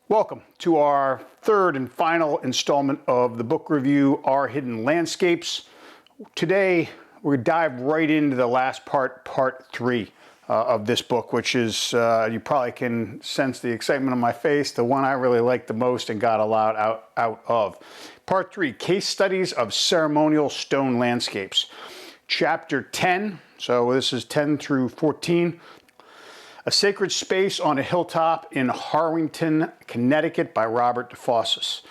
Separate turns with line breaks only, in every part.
Welcome to our third and final installment of the book review, Our Hidden Landscapes. Today, we're going to dive right into the last part, part 3 of this book, which is, you probably can sense the excitement on my face, the one I really liked the most and got a lot out of. Part 3, Case Studies of Ceremonial Stone Landscapes. Chapter 10, so this is 10 through 14. A Sacred Space on a Hilltop in Harwinton, Connecticut by Robert DeFosses.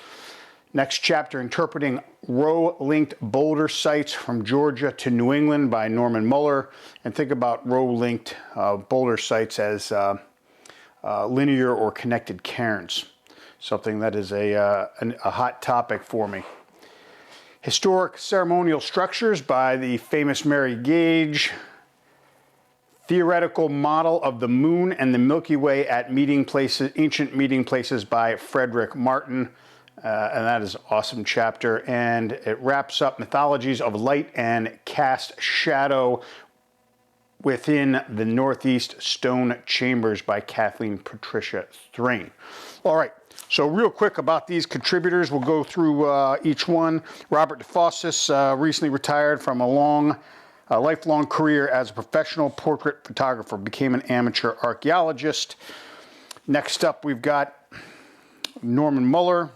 Next chapter, Interpreting Row-Linked Boulder Sites from Georgia to New England by Norman Muller. And think about row-linked boulder sites as linear or connected cairns. Something that is a hot topic for me. Historic Ceremonial Structures by the famous Mary Gage. Theoretical Model of the Moon and the Milky Way at Meeting Places, Ancient Meeting Places by Frederick Martin. And that is an awesome chapter. And it wraps up Mythologies of Light and Cast Shadow within the Northeast Stone Chambers by Kathleen Patricia Thrane. All right. So real quick about these contributors. We'll go through each one. Robert DeFosses recently retired from a lifelong career as a professional portrait photographer, became an amateur archaeologist. Next up, we've got Norman Muller.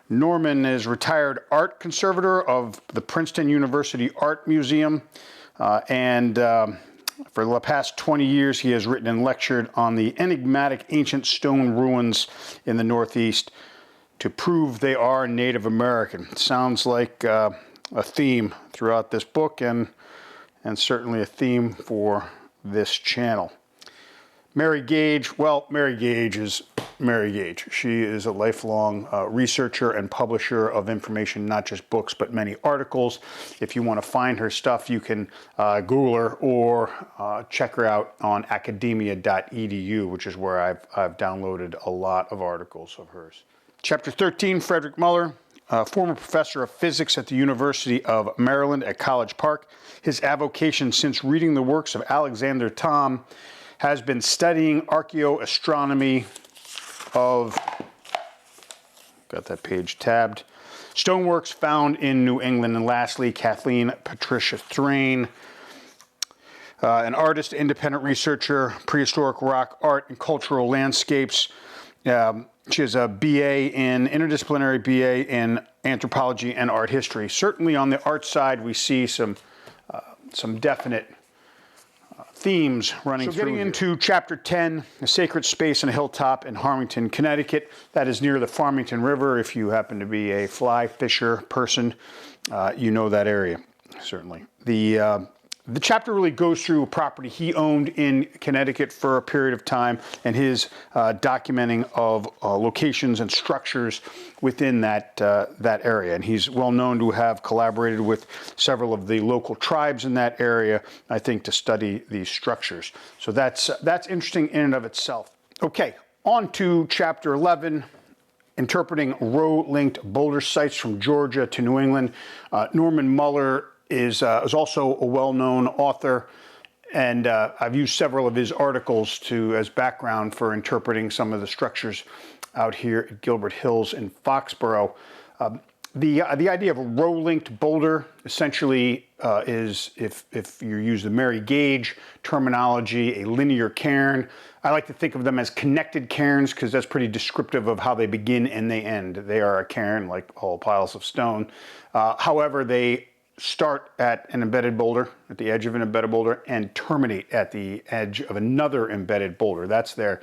Norman is retired art conservator of the Princeton University Art Museum, and for the past 20 years, he has written and lectured on the enigmatic ancient stone ruins in the Northeast to prove they are Native American. Sounds like a theme throughout this book, and certainly a theme for this channel. Mary Gage, well, Mary Gage is Mary Gage. She is a lifelong researcher and publisher of information, not just books, but many articles. If you want to find her stuff, you can Google her or check her out on academia.edu, which is where I've downloaded a lot of articles of hers. Chapter 13, Frederick Muller. Former professor of physics at the University of Maryland at College Park. His avocation since reading the works of Alexander Thom has been studying archaeoastronomy of, got that page tabbed, stoneworks found in New England. And lastly, Kathleen Patricia Thrane, an artist, independent researcher, prehistoric rock art and cultural landscapes. She has a BA in interdisciplinary BA in anthropology and art history. Certainly on the art side, we see some definite themes running through. So getting into chapter 10, A Sacred Space on a Hilltop in Harwinton, Connecticut. That is near the Farmington River. If you happen to be a fly fisher person, you know that area, certainly. The chapter really goes through a property he owned in Connecticut for a period of time and his documenting of locations and structures within that area. And he's well known to have collaborated with several of the local tribes in that area, I think, to study these structures. So that's interesting in and of itself. Okay, on to chapter 11. Interpreting row-linked boulder sites from Georgia to New England. Norman Muller is also a well-known author, and I've used several of his articles as background for interpreting some of the structures out here at Gilbert Hills in Foxborough. The idea of a row-linked boulder essentially is, if you use the Mary Gage terminology, a linear cairn. I like to think of them as connected cairns because that's pretty descriptive of how they begin and they end. They are a cairn, like all piles of stone. However, they start at an embedded boulder, at the edge of an embedded boulder, and terminate at the edge of another embedded boulder. That's their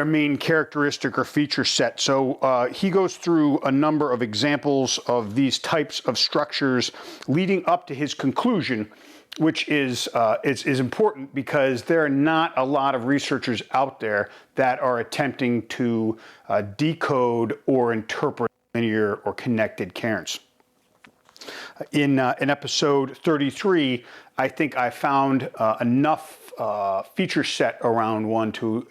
main characteristic or feature set. So he goes through a number of examples of these types of structures leading up to his conclusion, which is important because there are not a lot of researchers out there that are attempting to decode or interpret linear or connected cairns. In episode 33, I think I found enough feature set around one to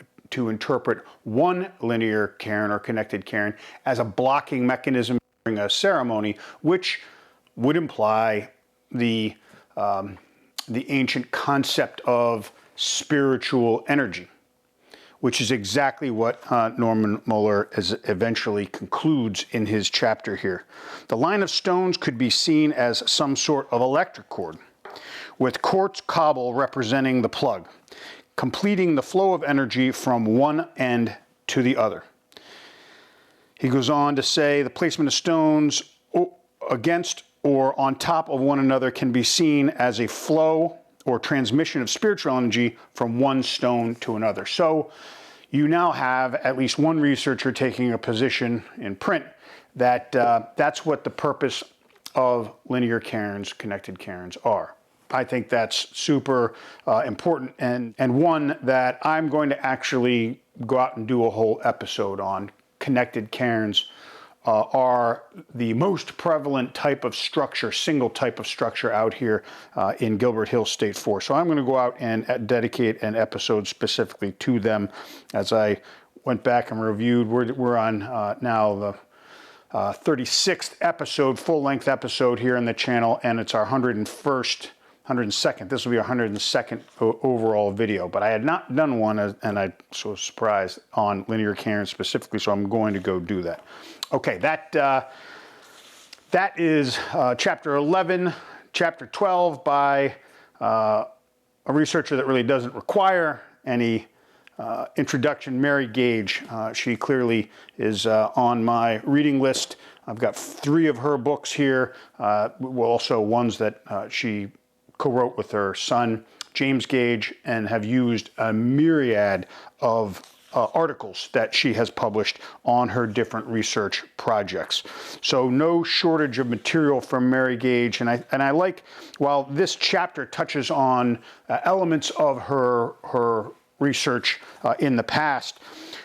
interpret one linear cairn or connected cairn as a blocking mechanism during a ceremony, which would imply the ancient concept of spiritual energy. which is exactly what Norman Muller eventually concludes in his chapter here. The line of stones could be seen as some sort of electric cord, with quartz cobble representing the plug, completing the flow of energy from one end to the other. He goes on to say the placement of stones against or on top of one another can be seen as a flow or transmission of spiritual energy from one stone to another. So you now have at least one researcher taking a position in print that that's what the purpose of linear cairns, connected cairns are. I think that's super important and one that I'm going to actually go out and do a whole episode on. Connected cairns are the most prevalent type of structure, single type of structure out here in Gilbert Hills State Forest. So I'm going to go out and dedicate an episode specifically to them. As I went back and reviewed, we're on now the 36th episode, full-length episode here in the channel, and it's our 102nd. This will be our 102nd overall video, but I had not done one, and I was surprised on linear cairns specifically, so I'm going to go do that. Okay, that is chapter 11, chapter 12 by a researcher that really doesn't require any introduction, Mary Gage. She clearly is on my reading list. I've got 3 of her books here, also ones that she co-wrote with her son, James Gage, and have used a myriad of articles that she has published on her different research projects. So no shortage of material from Mary Gage, and I like, while this chapter touches on elements of her research in the past,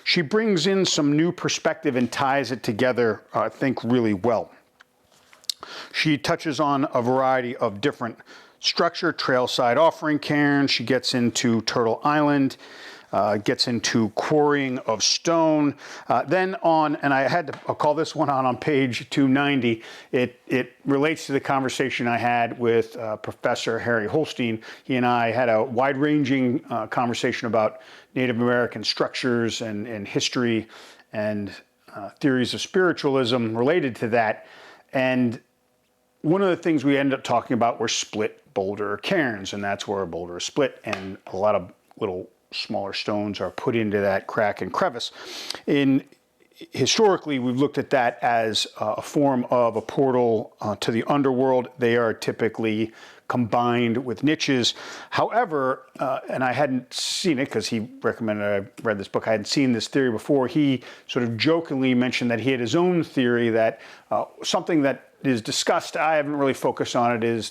she brings in some new perspective and ties it together, I think, really well. She touches on a variety of different structure, trailside offering cairns. She gets into Turtle Island, gets into quarrying of stone. Then on, and I'll call this one on page 290, it relates to the conversation I had with Professor Harry Holstein. He and I had a wide-ranging conversation about Native American structures and history and theories of spiritualism related to that. And one of the things we ended up talking about were split boulder cairns, and that's where a boulder is split and a lot of little smaller stones are put into that crack and crevice. Historically, we've looked at that as a form of a portal to the underworld. They are typically combined with niches. However, and I hadn't seen it because he recommended I read this book. I hadn't seen this theory before. He sort of jokingly mentioned that he had his own theory that something that is discussed, I haven't really focused on it, is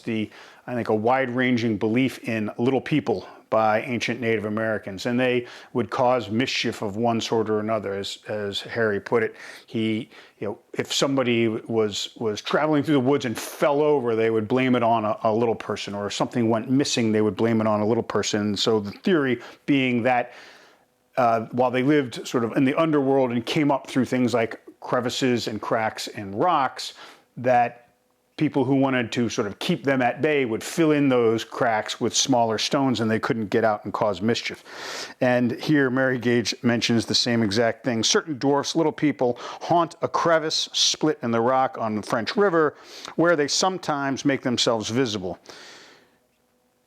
I think a wide-ranging belief in little people by ancient Native Americans, and they would cause mischief of one sort or another, as Harry put it. If somebody was traveling through the woods and fell over, they would blame it on a little person, or if something went missing, they would blame it on a little person. So the theory being that while they lived sort of in the underworld and came up through things like crevices and cracks and rocks, that people who wanted to sort of keep them at bay would fill in those cracks with smaller stones and they couldn't get out and cause mischief. And here Mary Gage mentions the same exact thing. Certain dwarfs, little people, haunt a crevice split in the rock on the French River where they sometimes make themselves visible.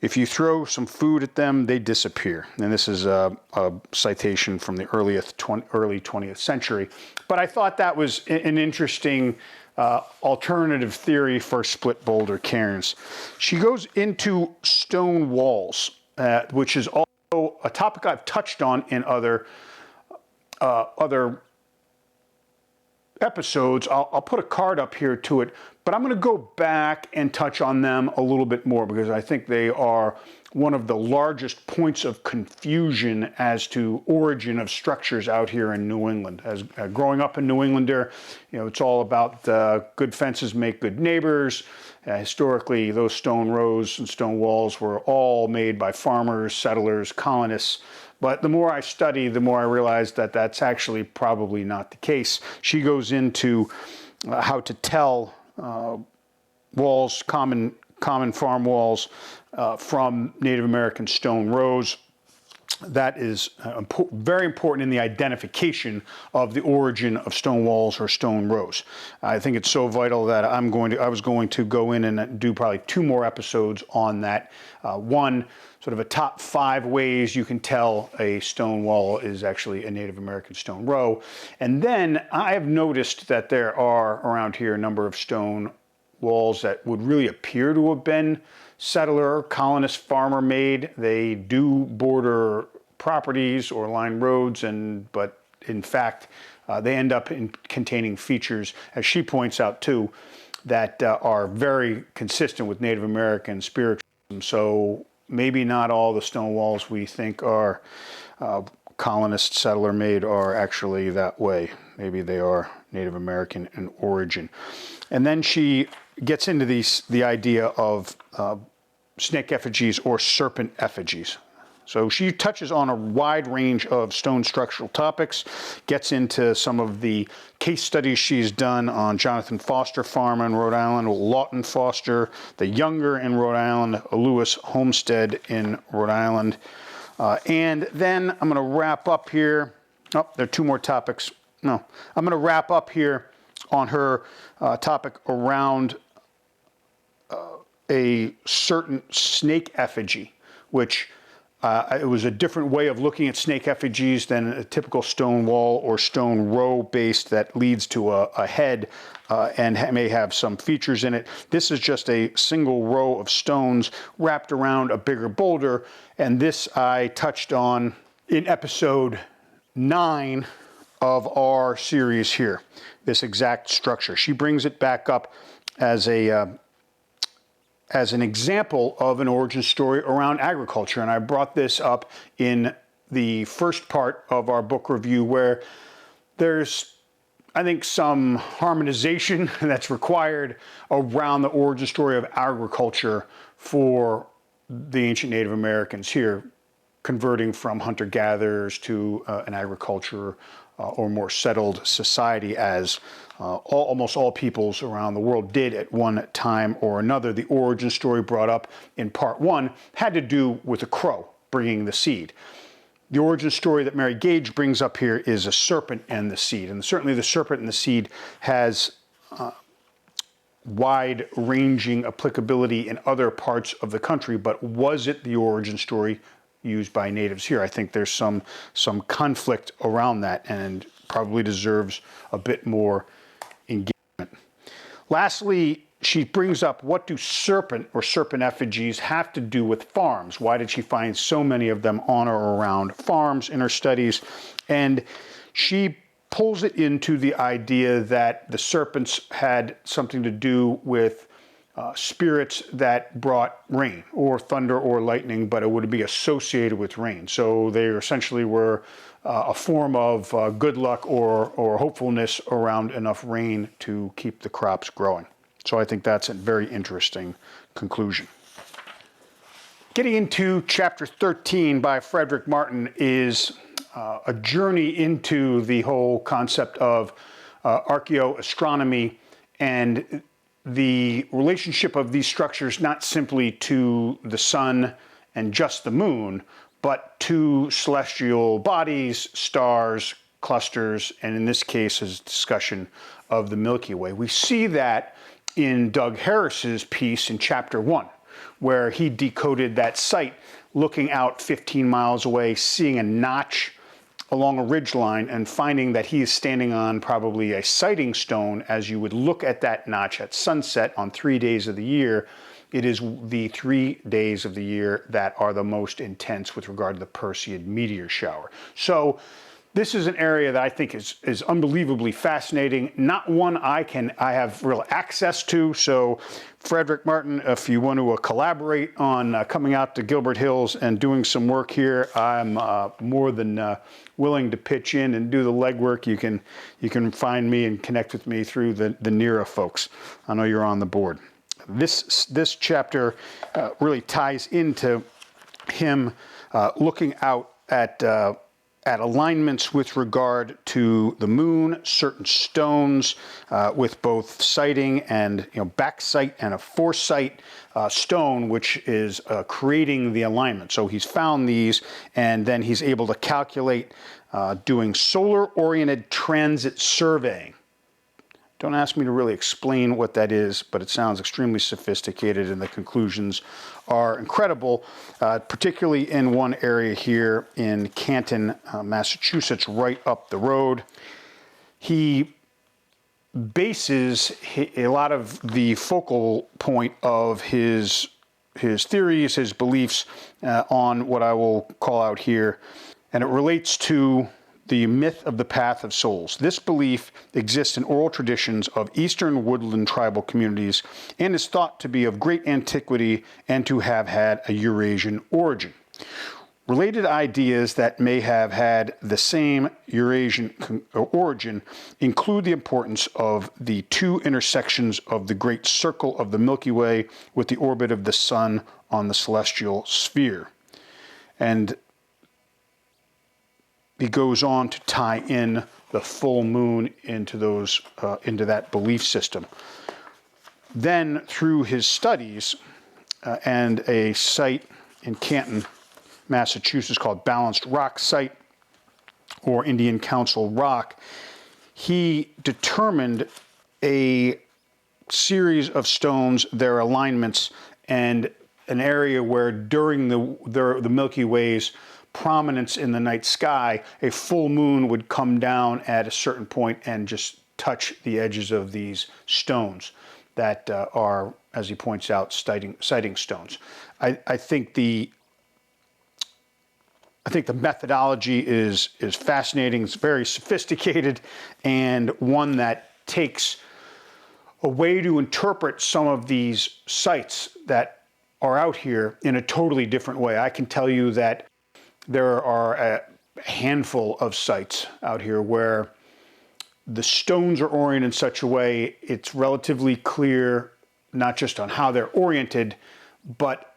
If you throw some food at them, they disappear. And this is a citation from the early 20th century. But I thought that was an interesting alternative theory for split boulder cairns. She goes into stone walls, which is also a topic I've touched on in other episodes. I'll put a card up here to it, but I'm going to go back and touch on them a little bit more because I think they are one of the largest points of confusion as to origin of structures out here in New England. As growing up in New Englander, it's all about good fences make good neighbors. Historically, those stone rows and stone walls were all made by farmers, settlers, colonists. But the more I study, the more I realize that that's actually probably not the case. She goes into how to tell walls, common farm walls from Native American stone rows. that is very important in the identification of the origin of stone walls or stone rows. I think it's so vital that I was going to go in and do probably 2 more episodes on that. One, sort of a top 5 ways you can tell a stone wall is actually a Native American stone row. And then I have noticed that there are around here a number of stone walls that would really appear to have been settler, colonist, farmer made. They do border properties or line roads, but in fact, they end up containing features, as she points out too, that are very consistent with Native American spiritualism. So maybe not all the stone walls we think are colonist, settler made are actually that way. Maybe they are Native American in origin. And then she gets into the idea of snake effigies or serpent effigies. So she touches on a wide range of stone structural topics, gets into some of the case studies she's done on Jonathan Foster Farm in Rhode Island, Lawton Foster, the Younger in Rhode Island, Lewis Homestead in Rhode Island. And then I'm going to wrap up here. Oh, there are 2 more topics. No, I'm going to wrap up here on her topic around a certain snake effigy, which it was a different way of looking at snake effigies than a typical stone wall or stone row based that leads to a head and may have some features in it. This is just a single row of stones wrapped around a bigger boulder, and this I touched on in episode 9 of our series here, this exact structure. She brings it back up as an example of an origin story around agriculture. And I brought this up in the first part of our book review, where there's, I think, some harmonization that's required around the origin story of agriculture for the ancient Native Americans here, converting from hunter-gatherers to an agriculture or more settled society, as almost all peoples around the world did at one time or another. The origin story brought up in part 1 had to do with a crow bringing the seed. The origin story that Mary Gage brings up here is a serpent and the seed. And certainly the serpent and the seed has wide-ranging applicability in other parts of the country, but was it the origin story used by natives here? I think there's some conflict around that, and probably deserves a bit more engagement. Lastly, she brings up, what do serpent or serpent effigies have to do with farms? Why did she find so many of them on or around farms in her studies? And she pulls it into the idea that the serpents had something to do with spirits that brought rain or thunder or lightning, but it would be associated with rain. So they essentially were a form of good luck or hopefulness around enough rain to keep the crops growing. So I think that's a very interesting conclusion. Getting into chapter 13 by Frederick Martin is a journey into the whole concept of archaeoastronomy and the relationship of these structures not simply to the sun and just the moon, but to celestial bodies, stars, clusters, and in this case, his discussion of the Milky Way. We see that in Doug Harris's piece in chapter 1, where he decoded that site, looking out 15 miles away, seeing a notch along a ridgeline and finding that he is standing on probably a sighting stone. As you would look at that notch at sunset on 3 days of the year, it is the 3 days of the year that are the most intense with regard to the Perseid meteor shower. So this is an area that I think is unbelievably fascinating, not one I have real access to. So Frederick Martin, if you want to collaborate on coming out to Gilbert Hills and doing some work here, I'm more than willing to pitch in and do the legwork. You can find me and connect with me through the NERA folks. I know you're on the board. This chapter really ties into him looking out at at alignments with regard to the moon, certain stones with both sighting and back sight and a foresight stone, which is creating the alignment. So he's found these, and then he's able to calculate doing solar-oriented transit surveying. Don't ask me to really explain what that is, but it sounds extremely sophisticated, and the conclusions are incredible, particularly in one area here in Canton, Massachusetts, right up the road. He bases a lot of the focal point of his theories, his beliefs, on what I will call out here, and it relates to the myth of the path of souls. This belief exists in oral traditions of Eastern woodland tribal communities and is thought to be of great antiquity and to have had a Eurasian origin. Related ideas that may have had the same Eurasian origin include the importance of the two intersections of the great circle of the Milky Way with the orbit of the sun on the celestial sphere. And he goes on to tie in the full moon into that belief system. Then, through his studies and a site in Canton, Massachusetts called Balanced Rock Site, or Indian Council Rock, he determined a series of stones, their alignments, and an area where during the Milky Way's prominence in the night sky, a full moon would come down at a certain point and just touch the edges of these stones that are, as he points out, sighting stones. I think the methodology is fascinating. It's very sophisticated, and one that takes a way to interpret some of these sites that are out here in a totally different way. I can tell you that there are a handful of sites out here where the stones are oriented in such a way it's relatively clear, not just on how they're oriented, but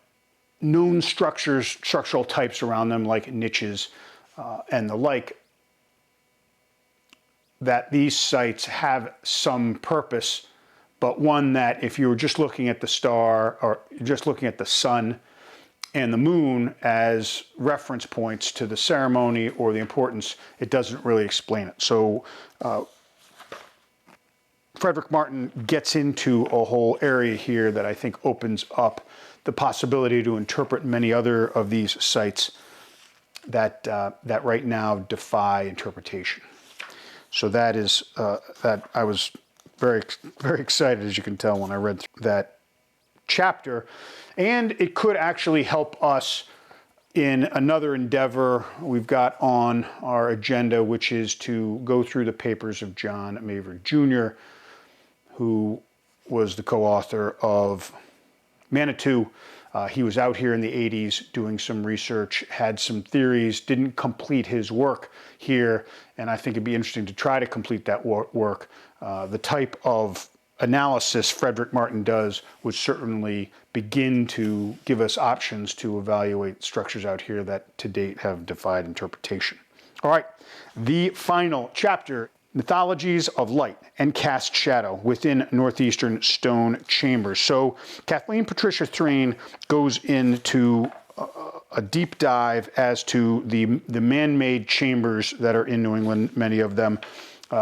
known structural types around them, like niches and the like, that these sites have some purpose, but one that if you were just looking at the star or just looking at the sun and the moon as reference points to the ceremony or the importance, it doesn't really explain it. So Frederick Martin gets into a whole area here that I think opens up the possibility to interpret many other of these sites that right now defy interpretation. So that is that I was very, very excited, as you can tell, when I read through that chapter. And it could actually help us in another endeavor we've got on our agenda, which is to go through the papers of John Maverick Jr., who was the co-author of Manitou. He was out here in the 80s doing some research, had some theories, didn't complete his work here, and I think it'd be interesting to try to complete that work. The type of analysis Frederick Martin does would certainly begin to give us options to evaluate structures out here that to date have defied interpretation. All right, the final chapter, Mythologies of Light and Cast Shadow within Northeastern Stone Chambers. So Kathleen Patricia Thrane goes into a deep dive as to the man-made chambers that are in New England, many of them,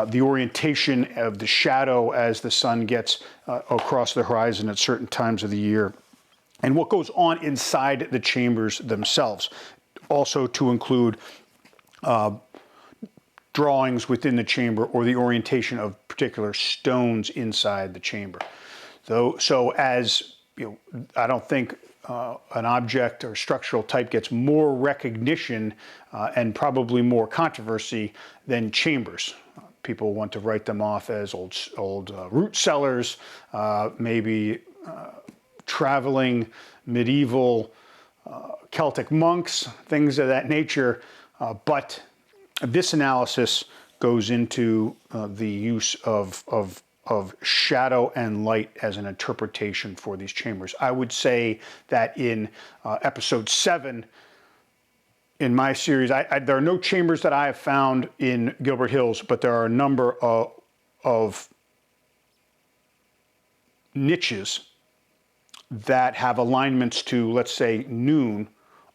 the orientation of the shadow as the sun gets across the horizon at certain times of the year, and what goes on inside the chambers themselves. Also to include drawings within the chamber or the orientation of particular stones inside the chamber. So as you know, I don't think an object or structural type gets more recognition and probably more controversy than chambers. People want to write them off as old root cellars, maybe traveling medieval Celtic monks, things of that nature. But this analysis goes into the use of shadow and light as an interpretation for these chambers. I would say that in episode 7, in my series, there are no chambers that I have found in Gilbert Hills, but there are a number of niches that have alignments to, let's say, noon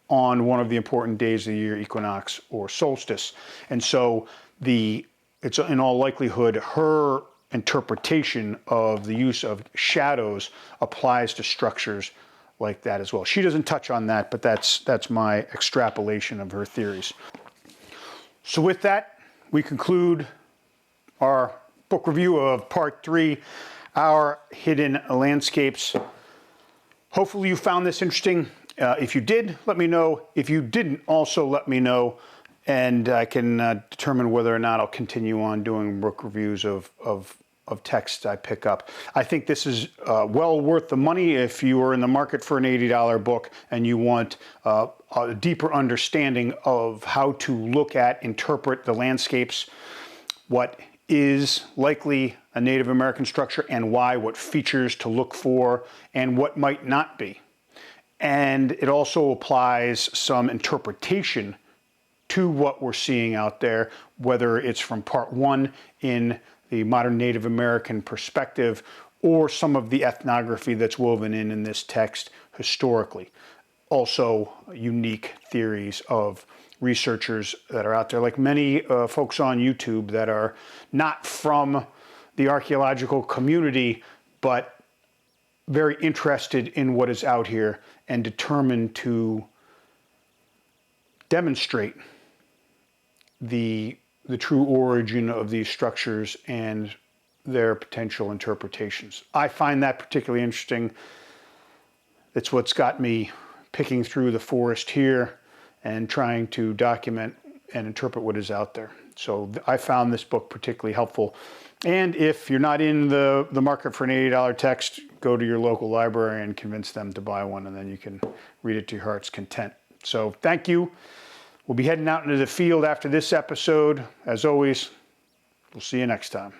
on one of the important days of the year, equinox or solstice. And so it's in all likelihood her interpretation of the use of shadows applies to structures like that as well. She doesn't touch on that, but that's my extrapolation of her theories. So with that, we conclude our book review of part 3, Our Hidden Landscapes. Hopefully you found this interesting. If you did, let me know. If you didn't, also let me know, and I can determine whether or not I'll continue on doing book reviews of texts I pick up. I think this is well worth the money if you are in the market for an $80 book and you want a deeper understanding of how to look at, interpret the landscapes, what is likely a Native American structure and why, what features to look for, and what might not be. And it also applies some interpretation to what we're seeing out there, whether it's from part 1 in the modern Native American perspective or some of the ethnography that's woven in this text historically. Also, unique theories of researchers that are out there, like many folks on YouTube that are not from the archaeological community, but very interested in what is out here and determined to demonstrate the true origin of these structures and their potential interpretations. I find that particularly interesting. It's what's got me picking through the forest here and trying to document and interpret what is out there. So I found this book particularly helpful. And if you're not in the market for an $80 text, go to your local library and convince them to buy one, and then you can read it to your heart's content. So thank you. We'll be heading out into the field after this episode. As always, we'll see you next time.